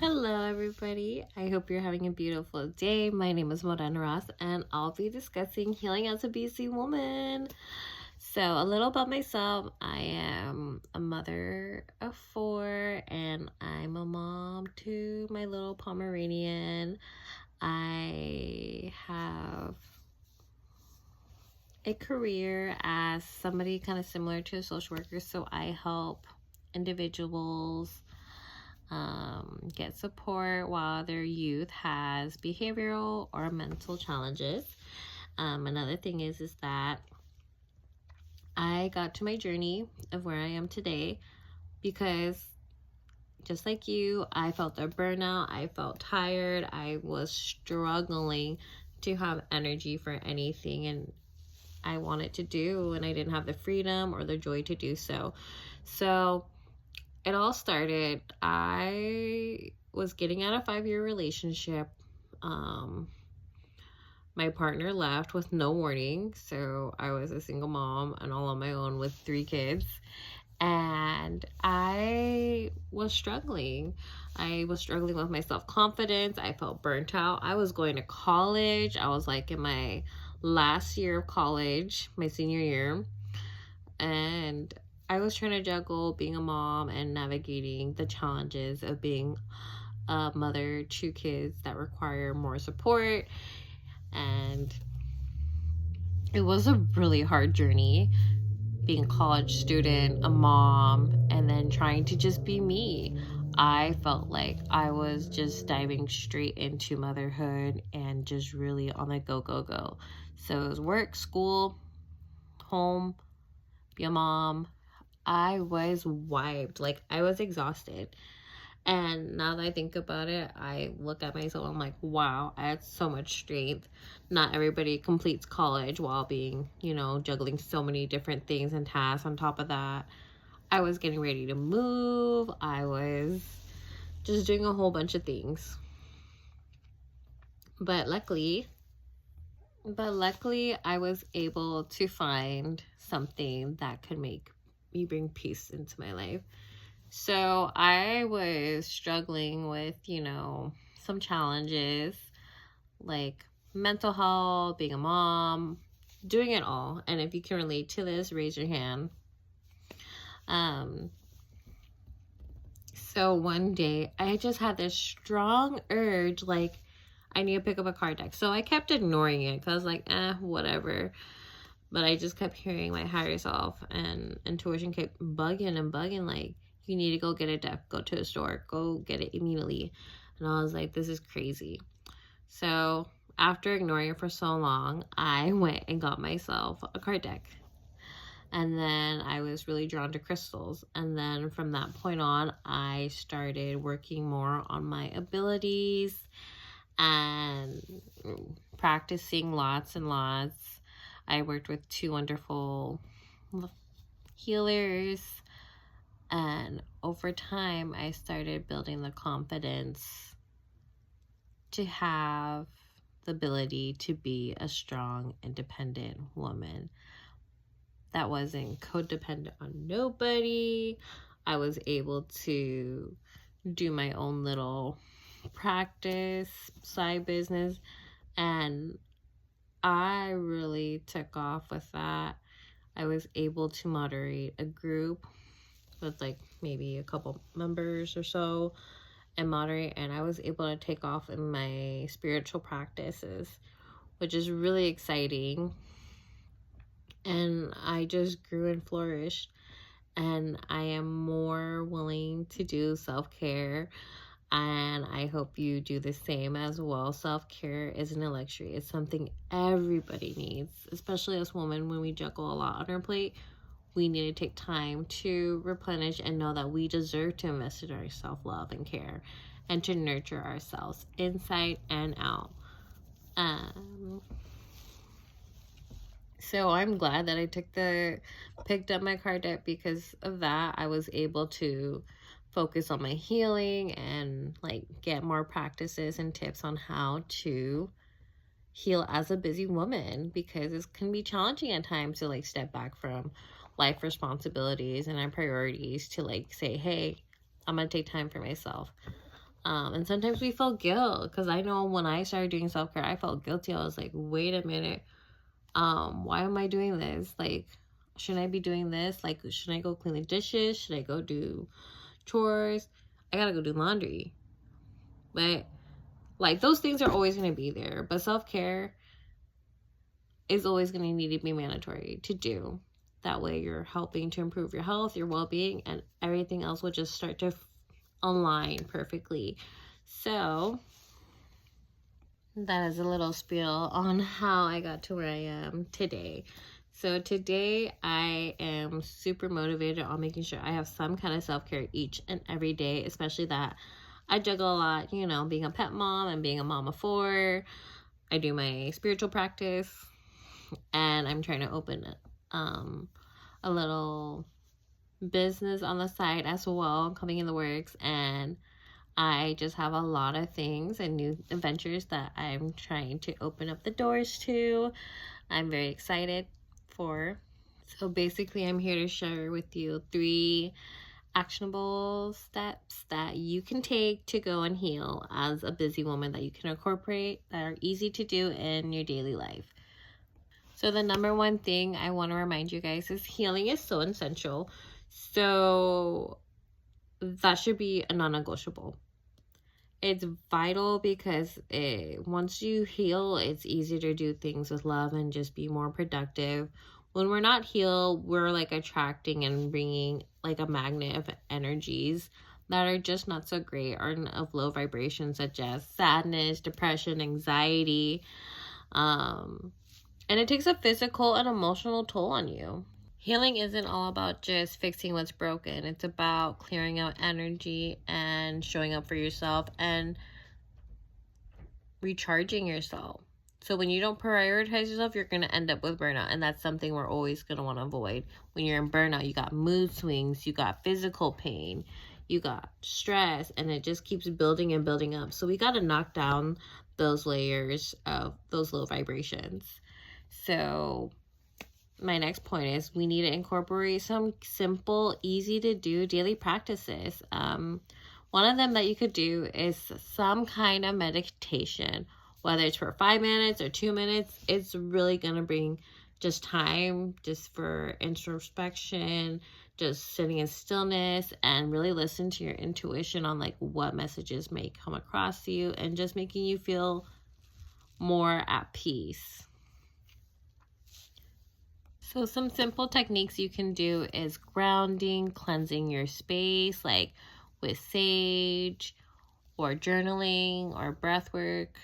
Hello, everybody. I hope you're having a beautiful day. My name is Morena Ross, and I'll be discussing healing as a BC woman. So, a little about myself. I am a mother of 4, and I'm a mom to my little Pomeranian. I have a career as somebody kind of similar to a social worker, so I help individuals get support while their youth has behavioral or mental challenges. Another thing is that I got to my journey of where I am today because just like you, I felt a burnout. I felt tired. I was struggling to have energy for anything and I wanted to do, and I didn't have the freedom or the joy to do so. So it all started, I was getting out of a 5-year relationship. My partner left with no warning, so I was a single mom and all on my own with 3 kids. And I was struggling. I was struggling with my self-confidence. I felt burnt out. I was going to college. I was like in my last year of college, my senior year. And I was trying to juggle being a mom and navigating the challenges of being a mother to kids that require more support. And it was a really hard journey, being a college student, a mom, and then trying to just be me. I felt like I was just diving straight into motherhood and just really on the go. So it was work, school, home, be a mom. I was wiped. Like, I was exhausted. And now that I think about it, I look at myself, I'm like, wow, I had so much strength. Not everybody completes college while being, juggling so many different things and tasks. On top of that, I was getting ready to move. I was just doing a whole bunch of things. But luckily, I was able to find something that could make me bring peace into my life. So I was struggling with, some challenges like mental health, being a mom, doing it all. And if you can relate to this, raise your hand. So one day I just had this strong urge, like, I need to pick up a card deck. So I kept ignoring it because I was like, whatever. But I just kept hearing my higher self and intuition kept bugging, like, you need to go get a deck, go to a store, go get it immediately. And I was like, this is crazy. So after ignoring it for so long, I went and got myself a card deck. And then I was really drawn to crystals. And then from that point on, I started working more on my abilities and practicing lots and lots. I worked with 2 wonderful healers. And over time, I started building the confidence to have the ability to be a strong, independent woman that wasn't codependent on nobody. I was able to do my own little practice, side business, and I really took off with that. I was able to moderate a group with like maybe a couple members or so and moderate, and I was able to take off in my spiritual practices, which is really exciting. And I just grew and flourished, and I am more willing to do self-care, and I hope you do the same as well. Self-care isn't a luxury. It's something everybody needs, especially as women. When we juggle a lot on our plate, we need to take time to replenish and know that we deserve to invest in our self-love and care and to nurture ourselves inside and out. So I'm glad that I picked up my card deck. Because of that, I was able to focus on my healing and like get more practices and tips on how to heal as a busy woman, because it can be challenging at times to like step back from life responsibilities and our priorities to like say, hey, I'm gonna take time for myself. And sometimes we feel guilt, because I know when I started doing self-care, I felt guilty. I was like, wait a minute, why am I doing this? Like, shouldn't I be doing this? Like, should I go clean the dishes? Should I go do chores? I gotta go do laundry. But like, those things are always going to be there, but self-care is always going to need to be mandatory to do. That way you're helping to improve your health, your well-being, and everything else will just start to align perfectly. So that is a little spiel on how I got to where I am today. So today I am super motivated on making sure I have some kind of self-care each and every day, especially that I juggle a lot, you know, being a pet mom and being a mom of 4. I do my spiritual practice, and I'm trying to open a little business on the side as well, coming in the works. And I just have a lot of things and new adventures that I'm trying to open up the doors to. I'm very excited for. So basically, I'm here to share with you 3 actionable steps that you can take to go and heal as a busy woman, that you can incorporate, that are easy to do in your daily life. So the number one thing I want to remind you guys is healing is so essential. So that should be a non-negotiable. It's vital because once you heal, it's easier to do things with love and just be more productive. When we're not healed, we're like attracting and bringing like a magnet of energies that are just not so great, or of low vibration, such as sadness, depression, anxiety. And it takes a physical and emotional toll on you. Healing isn't all about just fixing what's broken. It's about clearing out energy and showing up for yourself and recharging yourself. So when you don't prioritize yourself, you're going to end up with burnout. And that's something we're always going to want to avoid. When you're in burnout, you got mood swings, you got physical pain, you got stress, and it just keeps building and building up. So we got to knock down those layers of those low vibrations. So my next point is we need to incorporate some simple, easy to do daily practices. One of them that you could do is some kind of meditation, whether it's for 5 minutes or 2 minutes. It's really going to bring just time just for introspection, just sitting in stillness, and really listen to your intuition on like what messages may come across to you, and just making you feel more at peace. So some simple techniques you can do is grounding, cleansing your space, like with sage or journaling or breath work.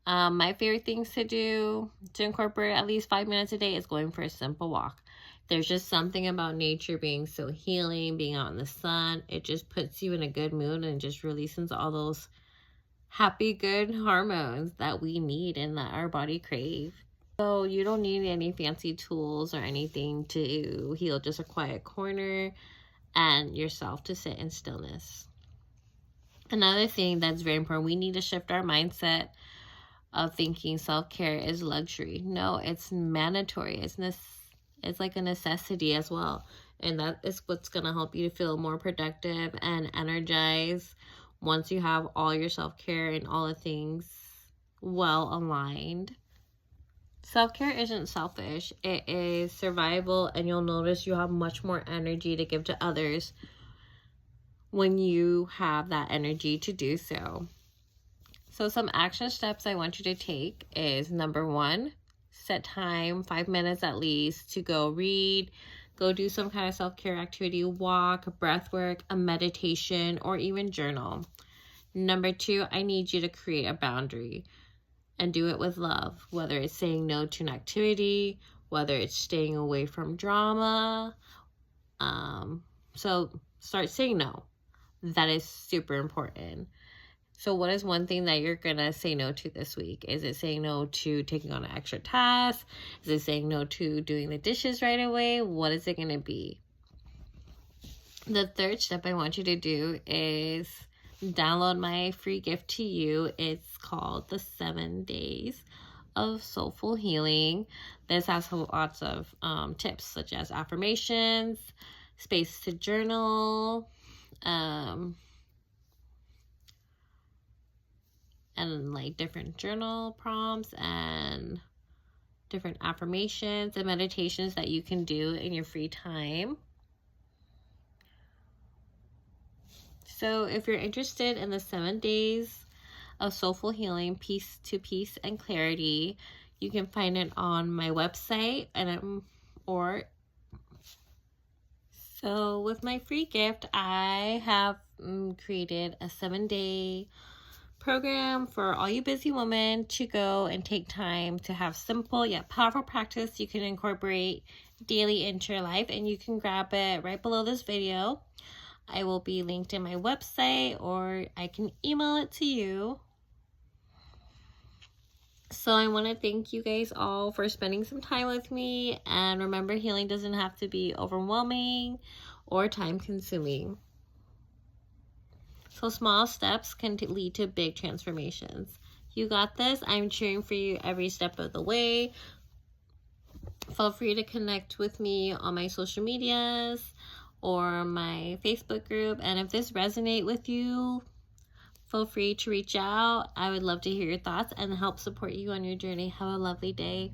My favorite things to do to incorporate at least 5 minutes a day is going for a simple walk. There's just something about nature being so healing, being out in the sun. It just puts you in a good mood and just releases all those happy, good hormones that we need and that our body crave. So you don't need any fancy tools or anything to heal, just a quiet corner and yourself to sit in stillness. Another thing that's very important, we need to shift our mindset of thinking self-care is luxury. No, it's mandatory. It's like a necessity as well. And that is what's going to help you to feel more productive and energized once you have all your self-care and all the things well aligned. Self-care isn't selfish. It is survival, and you'll notice you have much more energy to give to others when you have that energy to do so. So some action steps I want you to take is, number 1, set time, 5 minutes at least, to go read, go do some kind of self-care activity, walk, breath work, a meditation, or even journal. Number 2, I need you to create a boundary and do it with love, whether it's saying no to an activity, whether it's staying away from drama. So start saying no. That is super important. So what is one thing that you're going to say no to this week? Is it saying no to taking on an extra task? Is it saying no to doing the dishes right away? What is it going to be? The third step I want you to do is download my free gift to you. It's called the 7 Days of Soulful Healing. This has lots of tips such as affirmations, space to journal, and like different journal prompts and different affirmations and meditations that you can do in your free time. So if you're interested in the 7 days of soulful healing, peace to peace and clarity, you can find it on my website so with my free gift, I have created a 7-day program for all you busy women to go and take time to have simple yet powerful practice you can incorporate daily into your life, and you can grab it right below this video. I will be linked in my website, or I can email it to you. So I want to thank you guys all for spending some time with me, and remember, healing doesn't have to be overwhelming or time consuming. So small steps can lead to big transformations. You got this. I'm cheering for you every step of the way. Feel free to connect with me on my social medias or my Facebook group. And if this resonates with you, feel free to reach out. I would love to hear your thoughts and help support you on your journey. Have a lovely day.